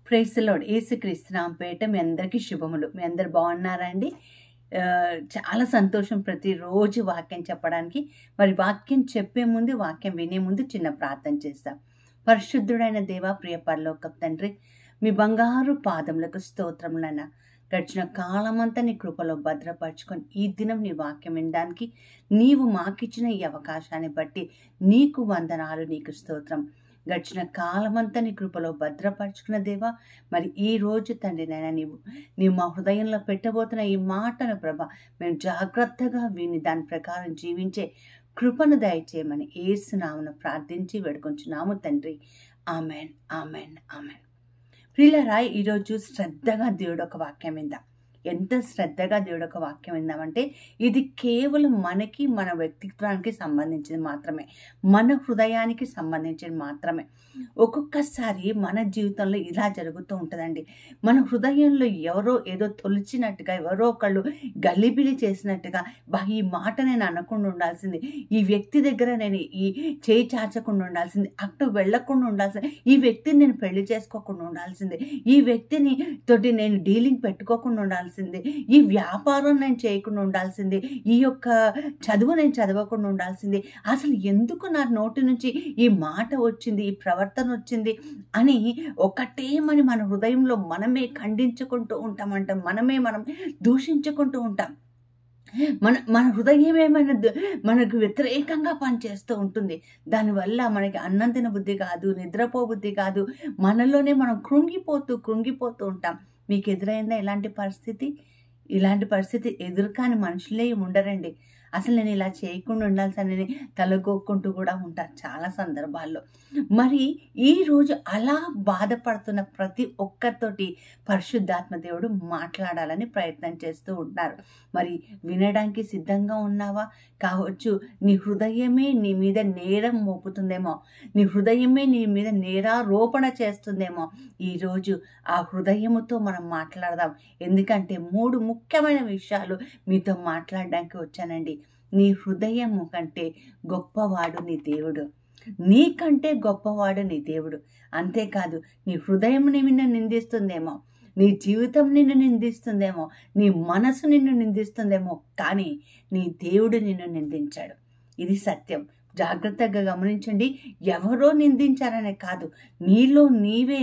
Praise the lord. యేసుక్రీస్తు నామముపేట మీ అందరికీ శుభములు. మీ అందరు బాగున్నారా అండి? చాలా సంతోషం ప్రతిరోజు వాక్యం చెప్పడానికి. మరి వాక్యం చెప్పే ముందు, వాక్యం వినే ముందు చిన్న ప్రార్థన చేస్తాం. పరిశుద్ధుడైన దేవా, ప్రియ పరలోకపు తండ్రి, మీ బంగారు పాదములకు స్తోత్రములైనా. గడిచిన కాలమంతా నీ కృపలో భద్రపరచుకొని ఈ దినం నీ వాక్యం వినడానికి నీవు మాకిచ్చిన ఈ అవకాశాన్ని బట్టి నీకు వందనాలు, నీకు స్తోత్రం. గడిచిన కాలమంతా నీ కృపలో భద్రపరచుకున్న దేవా, మరి ఈ రోజు తండ్రి నైనా నీవు మా హృదయంలో పెట్టబోతున్న ఈ మాటను ప్రభా మేము జాగ్రత్తగా విని దాని ప్రకారం జీవించే కృపను దయచేయమని యేసు నామమున ప్రార్థించి వేడుకొంచున్నాము తండ్రి. Amen, amen, amen. ప్రియులారా, ఈరోజు శ్రద్ధగా దేవుడు ఒక వాక్యం విందాం. ఎంత శ్రద్ధగా దేవుడు ఒక వాక్యం విందామంటే ఇది కేవలం మనకి, మన వ్యక్తిత్వానికి సంబంధించింది మాత్రమే, మన హృదయానికి సంబంధించింది మాత్రమే. ఒక్కొక్కసారి మన జీవితంలో ఇలా జరుగుతూ ఉంటుందండి. మన హృదయంలో ఎవరో ఏదో తొలిచినట్టుగా, ఎవరో ఒకళ్ళు గలిబిలి చేసినట్టుగా, ఈ మాట నేను అనకుండా ఉండాల్సింది, ఈ వ్యక్తి దగ్గర నేను ఈ చేయి చాచకుండా ఉండాల్సింది, అటు వెళ్లకుండా ఉండాల్సింది, ఈ వ్యక్తిని నేను పెళ్లి చేసుకోకుండా ఉండాల్సింది, ఈ వ్యక్తిని తోటి నేను డీలింగ్ పెట్టుకోకుండా ఉండాల్సింది, ఈ వ్యాపారం నేను చేయకుండా ఉండాల్సింది, ఈ యొక్క చదువు నేను చదవకుండా ఉండాల్సింది, అసలు ఎందుకు నా నోటి నుంచి ఈ మాట వచ్చింది, ఈ ప్రవర్తన వచ్చింది అని ఒకటే మన హృదయంలో మనమే ఖండించుకుంటూ ఉంటామంట. మనం దూషించుకుంటూ ఉంటాం. మన హృదయం ఏమైనా మనకు వ్యతిరేకంగా పనిచేస్తూ ఉంటుంది. దానివల్ల మనకి అన్నం తిన బుద్ధి కాదు, నిద్రపో బుద్ధి కాదు, మనలోనే మనం కృంగిపోతూ ఉంటాం. మీకు ఎదురైందా ఇలాంటి పరిస్థితి? ఇలాంటి పరిస్థితి ఎదురుకాని మనుషులే ఉండరండి. అసలు నేను ఇలా చేయకుండా ఉండాల్సిందని తలగొక్కుంటూ కూడా ఉంటారు చాలా సందర్భాల్లో. మరి ఈరోజు అలా బాధపడుతున్న ప్రతి ఒక్కరితోటి పరిశుద్ధాత్మ దేవుడు మాట్లాడాలని ప్రయత్నం చేస్తూ ఉంటున్నారు. మరి వినడానికి సిద్ధంగా ఉన్నావా? కావచ్చు నీ హృదయమే నీ మీద నేరం మోపుతుందేమో, నీ హృదయమే నీ మీద నేరారోపణ చేస్తుందేమో. ఈరోజు ఆ హృదయముతో మనం మాట్లాడదాం. ఎందుకంటే 3 ముఖ్యమైన విషయాలు మీతో మాట్లాడడానికి వచ్చానండి. నీ హృదయము కంటే గొప్పవాడు నీ దేవుడు, నీకంటే గొప్పవాడు నీ దేవుడు. అంతేకాదు, నీ హృదయం నిన్ను నిందిస్తుందేమో, నీ జీవితం నిన్ను నిందిస్తుందేమో, నీ మనసు నిన్ను నిందిస్తుందేమో, కానీ నీ దేవుడు నిన్ను నిందించాడు. ఇది సత్యం. జాగ్రత్తగా గమనించండి. ఎవరో నిందించారనే కాదు, నీలో నీవే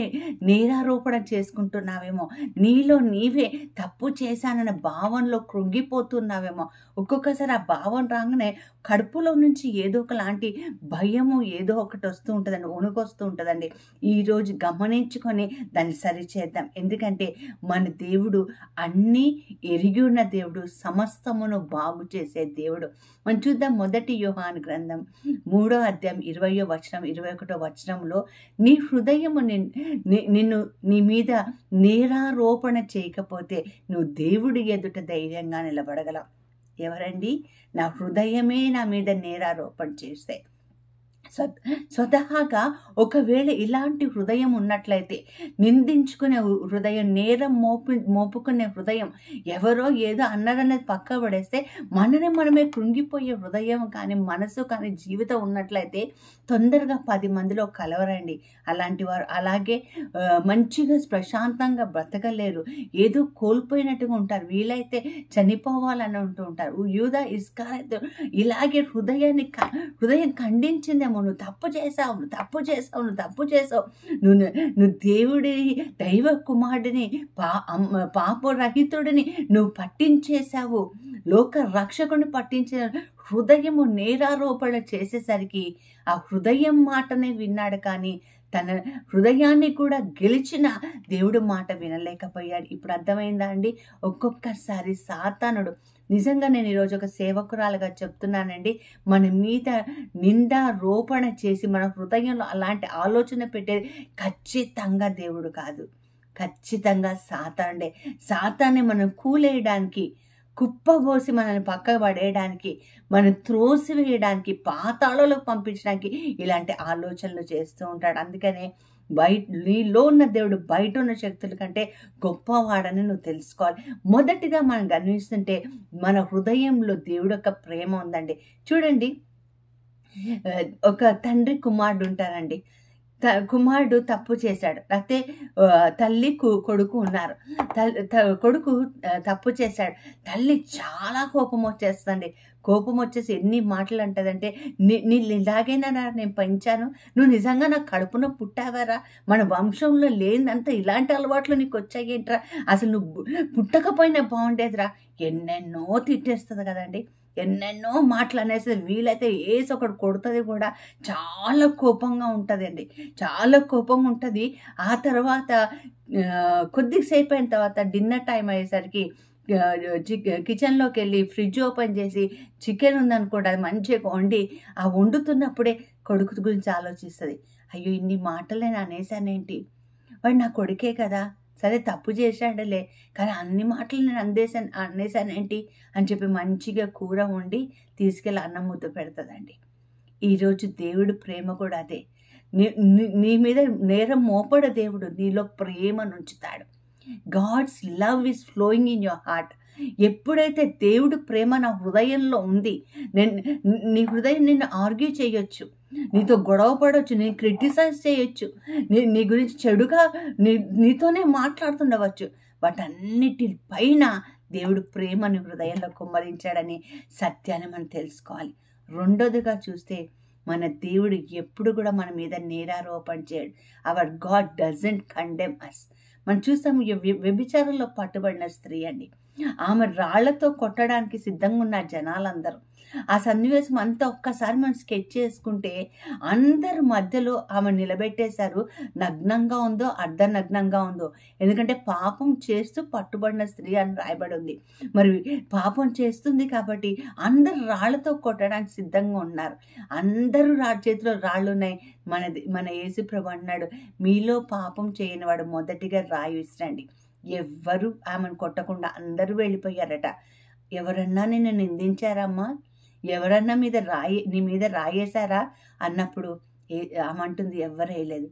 నేరారోపణ చేసుకుంటున్నావేమో, నీలో నీవే తప్పు చేశానన్న భావనలో కృంగిపోతున్నావేమో. ఒక్కొక్కసారి ఆ భావన రాగానే కడుపులో నుంచి ఏదో ఒకలాంటి భయము ఏదో ఒకటి వస్తూ ఉంటుందండి, వణుకొస్తూ ఉంటుందండి. ఈరోజు గమనించుకొని దాన్ని సరిచేద్దాం. ఎందుకంటే మన దేవుడు అన్నీ ఎరిగి ఉన్న దేవుడు, సమస్తమును బాగు చేసే దేవుడు. మనం చూద్దాం. మొదటి యోహాను గ్రంథం 3వ అధ్యాయం 20వ వచనం 21వ వచనంలో, నీ హృదయము నిన్ను నీ మీద నేరారోపణ చేయకపోతే నువ్వు దేవుడి ఎదుట ధైర్యంగా నిలబడగలవు. ఎవరండి? నా హృదయమే నా మీద నేరారోపణ చేస్తే. స్వతహాగా ఒకవేళ ఇలాంటి హృదయం ఉన్నట్లయితే, నిందించుకునే హృదయం, నేరం మోపుకునే హృదయం, ఎవరో ఏదో అన్నారనేది పక్క పడేస్తే మనమే కృంగిపోయే హృదయం కానీ, మనసు కానీ, జీవితం ఉన్నట్లయితే తొందరగా 10 మందిలో కలవరండి. అలాంటి వారు అలాగే మంచిగా ప్రశాంతంగా బ్రతకలేరు. ఏదో కోల్పోయినట్టుగా ఉంటారు. వీలైతే చనిపోవాలని ఉంటూ ఉంటారు. యూదా ఇస్కరియోతు ఇలాగే హృదయం ఖండించిందేమో, నువ్వు తప్పు చేసావు, నువ్వు దేవుడి దైవ కుమారుడిని, పాపరహితుడిని నువ్వు పట్టించేశావు, లోక రక్షకుని పట్టించే హృదయము నేరారోపణ చేసేసరికి ఆ హృదయం మాటనే విన్నాడు, కానీ తన హృదయాన్ని కూడా గెలిచిన దేవుడు మాట వినలేకపోయాడు. ఇప్పుడు అర్థమైందా అండి? ఒక్కొక్కసారి సాతానుడు, నిజంగా నేను ఈరోజు ఒక సేవకురాలుగా చెప్తున్నానండి, మన మీద నిందారోపణ చేసి మన హృదయంలో అలాంటి ఆలోచన పెట్టేది ఖచ్చితంగా దేవుడు కాదు, ఖచ్చితంగా సాతాన్ని మనం కూలేయడానికి, కుప్పబోసి మనల్ని పక్కకు పడేయడానికి, మనం త్రోసివేయడానికి, పాతాళలోకి పంపించడానికి ఇలాంటి ఆలోచనలు చేస్తూ ఉంటాడు. అందుకనే నీలో ఉన్న దేవుడు బయట ఉన్న శక్తుల కంటే గొప్పవాడని నువ్వు తెలుసుకోవాలి. మొదటిగా మనం గమనిస్తుంటే మన హృదయంలో దేవుడు యొక్క ప్రేమ ఉందండి. చూడండి, ఒక తండ్రి కుమారుడు ఉంటారండి. కుమారుడు తప్పు చేశాడు, లేకపోతే తల్లి కొడుకు ఉన్నారు. కొడుకు తప్పు చేశాడు, తల్లి చాలా కోపం వచ్చేస్తుంది. కోపం వచ్చేసి ఎన్ని మాటలు అంటదంటే, నీ ఇలాగైనా నేను పెంచాను, నువ్వు నిజంగా నాకు కడుపున పుట్టావారా, మన వంశంలో లేదంతా ఇలాంటి అలవాట్లు నీకు వచ్చాయేంట్రా, అసలు నువ్వు పుట్టకపోయినా బాగుండేదిరా, ఎన్నెన్నో తిట్టేస్తుంది కదండి. ఎన్నెన్నో మాటలు అనేసి వీలైతే వేసి ఒకటి కొడుతుంది కూడా. చాలా కోపంగా ఉంటుందండి, చాలా కోపంగా ఉంటుంది. ఆ తర్వాత కొద్దిసేపు అయిన తర్వాత డిన్నర్ టైం అయ్యేసరికి కిచెన్లోకి వెళ్ళి ఫ్రిడ్జ్ ఓపెన్ చేసి చికెన్ ఉందనుకోండి, అది మంచిగా వండి ఆ వండుతున్నప్పుడే కొడుకు గురించి ఆలోచిస్తుంది. అయ్యో ఇన్ని మాటలు నేను అనేసానేంటి, వాడు నా కొడుకే కదా, సరే తప్పు చేశాడులే, కానీ అన్ని మాటలు నేను అనేసానేంటి అని చెప్పి మంచిగా కూర వండి తీసుకెళ్ళి అన్నం ముద్ద పెడుతుందండి. ఈరోజు దేవుడు ప్రేమ కూడా అదే. నీ మీద నేరం మోపడ దేవుడు, నీలో ప్రేమను ఉంచుతాడు. God's love is flowing in your heart. ఎప్పుడైతే దేవుడు ప్రేమ నా హృదయంలో ఉంది, నీ హృదయం నిన్ను ఆర్గ్యూ చేయొచ్చు, నీతో గొడవ పడవచ్చు, నేను క్రిటిసైజ్ చేయొచ్చు, నీ గురించి చెడుగా నీతోనే మాట్లాడుతుండవచ్చు, వాటన్నిటి పైన దేవుడు ప్రేమని హృదయంలో కుమ్మరించాడని సత్యాన్ని మనం తెలుసుకోవాలి. రెండోదిగా చూస్తే మన దేవుడు ఎప్పుడు కూడా మన మీద నేరారోపణ చేయడు. అవర్ గాడ్ డజంట్ కండెమ్ అస్. మనం చూస్తాము, వ్యభిచారంలో పట్టుబడిన స్త్రీ అండి, ఆమె రాళ్లతో కొట్టడానికి సిద్ధంగా ఉన్న జనాలందరూ. ఆ సన్నివేశం అంతా ఒక్కసారి మనం స్కెచ్ చేసుకుంటే, అందరి మధ్యలో ఆమె నిలబెట్టేశారు. నగ్నంగా ఉందో అర్ధనగ్నంగా ఉందో, ఎందుకంటే పాపం చేస్తూ పట్టుబడిన స్త్రీ అని రాయబడి ఉంది. మరి పాపం చేస్తుంది కాబట్టి అందరు రాళ్లతో కొట్టడానికి సిద్ధంగా ఉన్నారు. అందరూ చేతిలో రాళ్ళు ఉన్నాయి. మన యేసుప్రభు అన్నాడు, మీలో పాపం చేయని వాడు మొదటిగా రాయి విసిరండి. ఎవ్వరు ఆమెను కొట్టకుండా అందరూ వెళ్ళిపోయారట. ఎవరన్నా నిన్ను నిందించారమ్మా, ఎవరన్నా నీ మీద రాయేశారా అన్నప్పుడు ఆమె అంటుంది, ఎవరు వేయలేదు.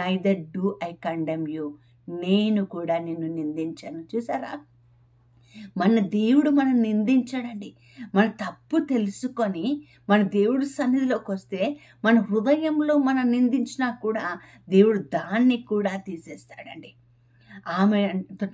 Neither do I condemn you, నేను కూడా నిన్ను నిందించాను. చూసారా, మన దేవుడు మనం నిందించాడండి. మన తప్పు తెలుసుకొని మన దేవుడి సన్నిధిలోకి వస్తే, మన హృదయంలో మనం నిందించినా కూడా దేవుడు దాన్ని కూడా తీసేస్తాడండి. ఆమె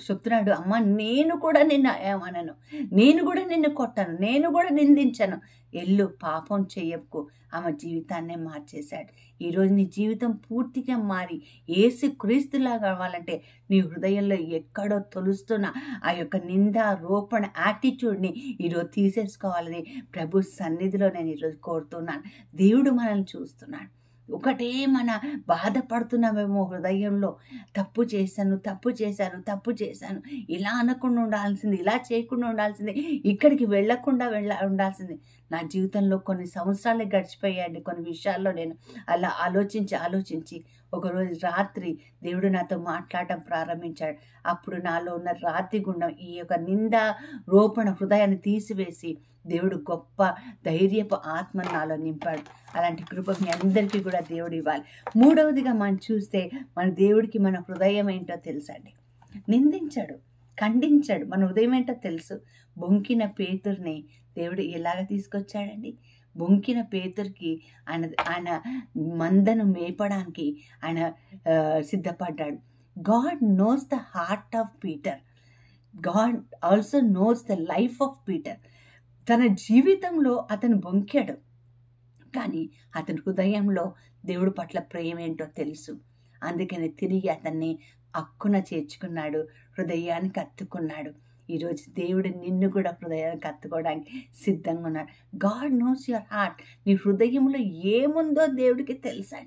చెప్తున్నాడు, అమ్మ నేను కూడా నిన్ను ఏమనను, నేను కూడా నిన్ను కొట్టాను, నేను కూడా నిందించాను, ఎల్లు పాపం చెయ్యకు. ఆమె జీవితాన్నే మార్చేశాడు. ఈరోజు నీ జీవితం పూర్తిగా మారి యేసు క్రీస్తులా కావాలంటే నీ హృదయంలో ఎక్కడో తొలుస్తున్న ఆ యొక్క నిందారోపణ యాటిట్యూడ్ని ఈరోజు తీసేసుకోవాలని ప్రభు సన్నిధిలో నేను ఈరోజు కోరుతున్నాను. దేవుడు మనల్ని చూస్తున్నాడు. ఒకటే మన బాధపడుతున్నామేమో హృదయంలో, తప్పు చేశాను, ఇలా అనకుండా ఉండాల్సింది, ఇలా చేయకుండా ఉండాల్సింది, ఇక్కడికి వెళ్లకుండా ఉండాల్సింది. నా జీవితంలో కొన్ని సంవత్సరాలే గడిచిపోయాయండి. కొన్ని విషయాల్లో నేను అలా ఆలోచించి ఒకరోజు రాత్రి దేవుడు నాతో మాట్లాడటం ప్రారంభించాడు. అప్పుడు నాలో ఉన్న రాతి గుండం ఈ యొక్క నిందారోపణ హృదయాన్ని తీసివేసి దేవుడు గొప్ప ధైర్యపు ఆత్మను నాలో నింపాడు. అలాంటి కృప మీ అందరికీ కూడా దేవుడు ఇవ్వాలి. మూడవదిగా మనం చూస్తే, మన దేవుడికి మన హృదయం ఏంటో తెలుసండి. నిందించాడు, ఖండించాడు. మన హృదయం ఏంటో తెలుసు. బొంకిన పేతుర్ని దేవుడు ఎలాగ తీసుకొచ్చాడండి. బొంకిన పేతురికి ఆయన మందను మేపడానికి ఆయన సిద్ధపడ్డాడు. God knows the heart of Peter. God also knows the life of Peter. తన జీవితంలో అతను బొంకాడు, కానీ అతని హృదయంలో దేవుడి పట్ల ప్రేమ ఏంటో తెలుసు. అందుకని తిరిగి అతన్ని అక్కున చేర్చుకున్నాడు, హృదయానికి హత్తుకున్నాడు. ఈరోజు దేవుడు నిన్ను కూడా హృదయానికి హత్తుకోవడానికి సిద్ధంగా ఉన్నాడు. God knows your heart. నీ హృదయంలో ఏముందో దేవుడికి తెలుసు.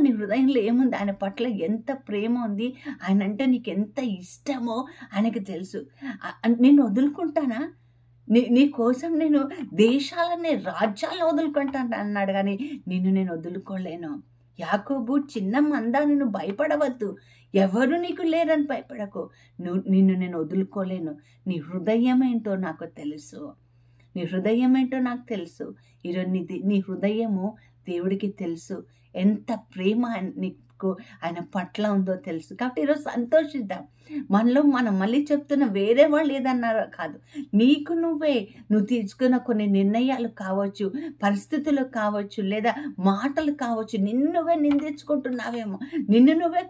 నీ హృదయంలో ఏముంది, ఆయన పట్ల ఎంత ప్రేమ ఉంది, ఆయన అంటే నీకు ఎంత ఇష్టమో ఆయనకి తెలుసు. నిన్ను వదులుకుంటానా, నీ కోసం నేను దేశాలనే రాజ్యాలను వదులుకుంటాను అన్నాడు, కానీ నిన్ను నేను వదులుకోలేను. యాకోబు చిన్న మందా, నిన్ను భయపడవద్దు, ఎవరు నీకు లేరని భయపడకు, నిన్ను నేను వదులుకోలేను. నీ హృదయం ఏంటో నాకు తెలుసు. ఈరోజు నీ హృదయము దేవుడికి తెలుసు. ఎంత ప్రేమ నీకు మనకు ఆయన పట్ల ఉందో తెలుసు. కాబట్టి ఈరోజు సంతోషిద్దాం. మనలో మనం మళ్ళీ చెప్తున్న వేరే వాళ్ళు ఏదన్నారో కాదు, నీకు నువ్వు తీసుకున్న కొన్ని నిర్ణయాలు కావచ్చు, పరిస్థితులు కావచ్చు, లేదా మాటలు కావచ్చు, నిన్ను నువ్వే నిందించుకుంటున్నావేమో, నిన్ను నువ్వే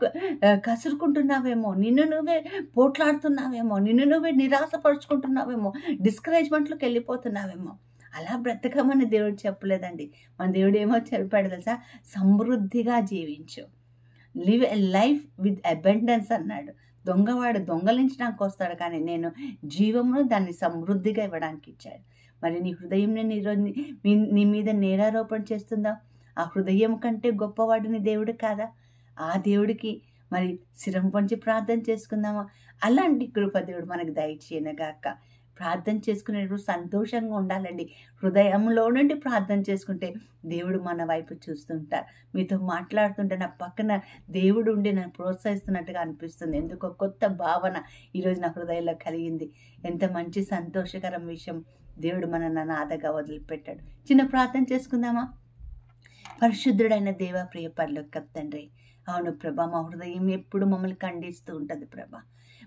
కసురుకుంటున్నావేమో, నిన్ను నువ్వే పోట్లాడుతున్నావేమో, నిన్ను నువ్వే నిరాశపరుచుకుంటున్నావేమో, డిస్కరేజ్మెంట్లోకి వెళ్ళిపోతున్నావేమో. అలా బ్రతకమని దేవుడు చెప్పలేదండి. మన దేవుడు ఏమో చెప్పాడు తెలుసా? సమృద్ధిగా జీవించు, live a life with abundance అన్నాడు. దొంగవాడు దొంగలించడానికి వస్తాడు, కానీ నేను జీవమును దాన్ని సమృద్ధిగా ఇవ్వడానికి ఇచ్చాడు. మరి నీ హృదయం నీ మీద నేరారోపణ చేస్తుందా? ఆ హృదయం కంటే గొప్పవాడు నీ దేవుడు కాదా? ఆ దేవుడికి మరి శిరం పంచి ప్రార్థన చేసుకుందామా? అలాంటి కృప దేవుడు మనకు దయచేయనుగాక. ప్రార్థన చేసుకునేటప్పుడు సంతోషంగా ఉండాలండి. హృదయంలో నుండి ప్రార్థన చేసుకుంటే దేవుడు మన వైపు చూస్తుంటారు. మీతో మాట్లాడుతుంటే నా పక్కన దేవుడు ఉండి నన్ను ప్రోత్సహిస్తున్నట్టుగా అనిపిస్తుంది. ఎందుకో కొత్త భావన ఈరోజు నా హృదయంలో కలిగింది. ఎంత మంచి సంతోషకరం విషయం. దేవుడు మనల్ని అనాథగా వదిలిపెట్టాడు. చిన్న ప్రార్థన చేసుకుందామా? పరిశుద్ధుడైన దేవ, ప్రియ పరలోకపు తండ్రి, అవును ప్రభా, మా హృదయం ఎప్పుడు మమ్మల్ని ఖండిస్తూ ఉంటుంది ప్రభా,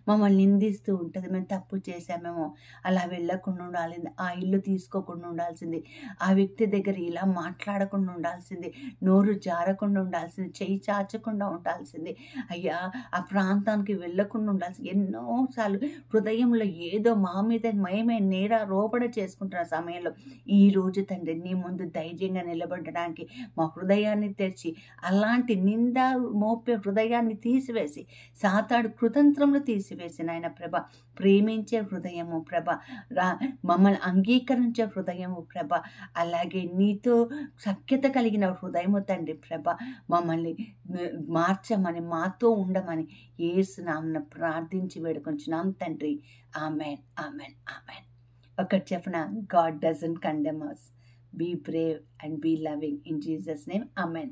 మమ్మల్ని నిందిస్తూ ఉంటుంది. మేము తప్పు చేసామేమో, అలా వెళ్ళకుండా ఉండాలి, ఆ ఇల్లు తీసుకోకుండా ఉండాల్సింది, ఆ వ్యక్తి దగ్గర ఇలా మాట్లాడకుండా ఉండాల్సింది, నోరు జారకుండా ఉండాల్సింది, చెయ్యి చాచకుండా ఉండాల్సింది, అయ్యా ఆ ప్రాంతానికి వెళ్ళకుండా ఉండాల్సింది. ఎన్నోసార్లు హృదయంలో ఏదో మా మీద మేమే నేరారోపణ చేసుకుంటున్న సమయంలో ఈరోజు తండ్రి నీ ముందు ధైర్యంగా నిలబడడానికి మా హృదయాన్ని తెరిచి అలాంటి నింద మోపే హృదయాన్ని తీసివేసి, సాతాడు కృతంత్రంలో తీసివేసి నాయన ప్రభ, ప్రేమించే హృదయము ప్రభ, మమ్మల్ని అంగీకరించే హృదయము ప్రభ, అలాగే నీతో సఖ్యత కలిగిన హృదయము తండ్రి ప్రభ, మమ్మల్ని మార్చమని, మాతో ఉండమని యేసు నామమున ప్రార్థించి వేడుకొంచున్నాం తండ్రి. Amen, amen, amen. ఒకటి చెప్పిన, God doesn't condemn us. Be brave and be loving in Jesus' name. Amen.